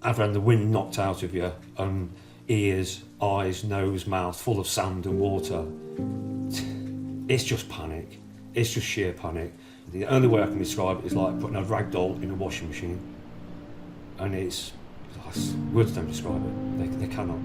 Having the wind knocked out of you, and ears, eyes, nose, mouth full of sand and water, it's just panic. It's just sheer panic. The only way I can describe it is like putting a rag doll in a washing machine. And words don't describe it, they cannot.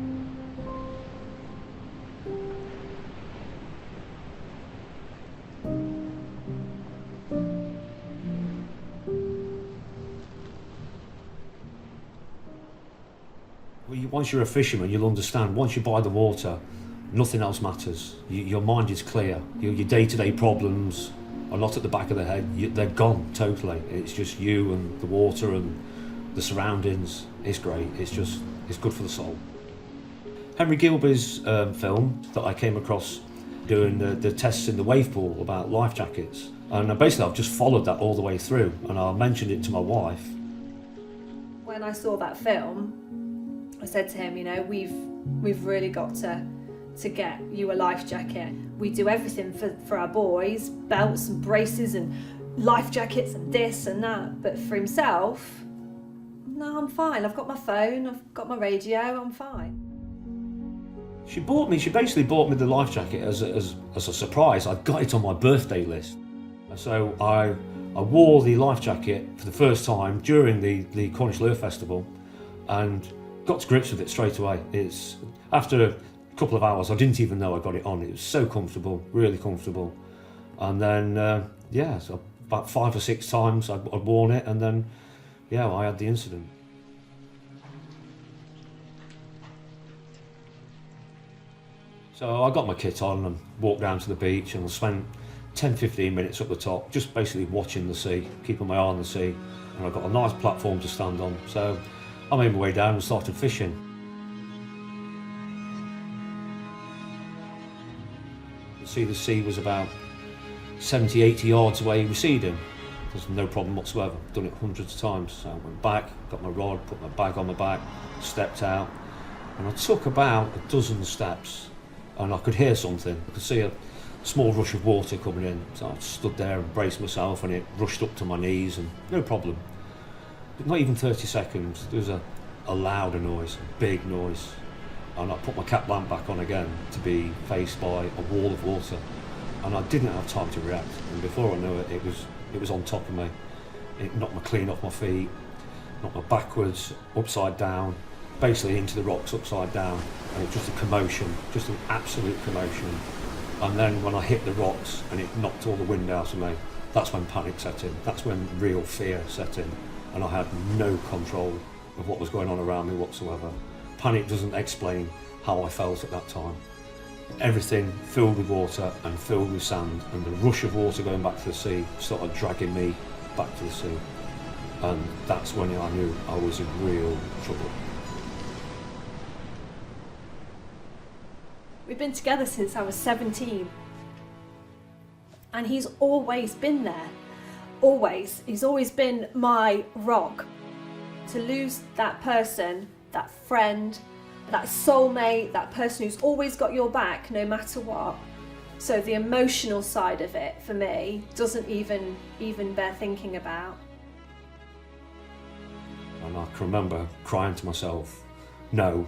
Once you're a fisherman, you'll understand, once you're by the water, nothing else matters. Your mind is clear. Your day-to-day problems are not at the back of the head. They're gone totally. It's just you and the water and the surroundings. It's great. It's good for the soul. Henry Gilbey's film that I came across doing the tests in the wave pool about life jackets. And basically I've just followed that all the way through, and I mentioned it to my wife. When I saw that film, I said to him, you know, we've really got to get you a life jacket. We do everything for our boys, belts and braces and life jackets and this and that. But for himself, no, I'm fine. I've got my phone, I've got my radio, I'm fine. She basically bought me the life jacket as a surprise. I got it on my birthday list. So I wore the life jacket for the first time during the Cornish Lure Festival and got to grips with it straight away. After a couple of hours, I didn't even know I got it on. It was so comfortable, really comfortable. And then, so about 5 or 6 times I'd worn it, and then, I had the incident. So I got my kit on and walked down to the beach, and I spent 10-15 minutes up the top, just basically watching the sea, keeping my eye on the sea. And I got a nice platform to stand on. So I made my way down and started fishing. You see, the sea was about 70-80 yards away receding. There's no problem whatsoever. I've done it hundreds of times. So I went back, got my rod, put my bag on my back, stepped out, and I took about a dozen steps, and I could hear something. I could see a small rush of water coming in. So I stood there and braced myself, and it rushed up to my knees, and no problem. But not even 30 seconds, there was a louder noise, a big noise. And I put my cap lamp back on again to be faced by a wall of water. And I didn't have time to react. And before I knew it, it was on top of me. It knocked me clean off my feet, knocked me backwards, upside down, basically into the rocks upside down. And it was just a commotion, just an absolute commotion. And then when I hit the rocks and it knocked all the wind out of me, that's when panic set in. That's when real fear set in. And I had no control of what was going on around me whatsoever. Panic doesn't explain how I felt at that time. Everything filled with water and filled with sand, and the rush of water going back to the sea started dragging me back to the sea. And that's when I knew I was in real trouble. We've been together since I was 17. And he's always been there. Always. He's always been my rock. To lose that person, that friend, that soulmate, that person who's always got your back no matter what. So the emotional side of it for me doesn't even bear thinking about. And I can remember crying to myself, no,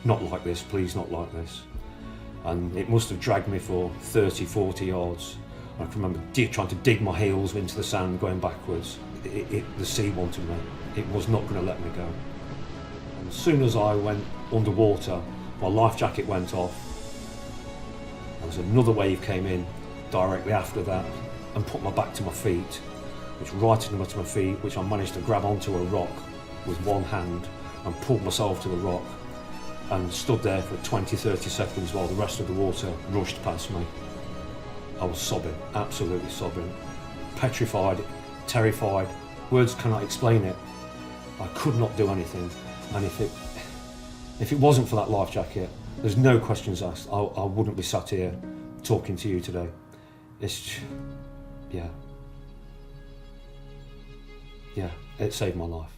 not like this, please not like this. And it must have dragged me for 30, 40 yards. I can remember trying to dig my heels into the sand, going backwards. The sea wanted me. It was not going to let me go. And as soon as I went underwater, my life jacket went off. There was another wave came in directly after that and put my back to my feet, which righted me to my feet, which I managed to grab onto a rock with one hand and pulled myself to the rock and stood there for 20-30 seconds while the rest of the water rushed past me. I was sobbing, absolutely sobbing, petrified, terrified. Words cannot explain it. I could not do anything, and if it wasn't for that life jacket, there's no questions asked. I wouldn't be sat here talking to you today. Yeah, it saved my life.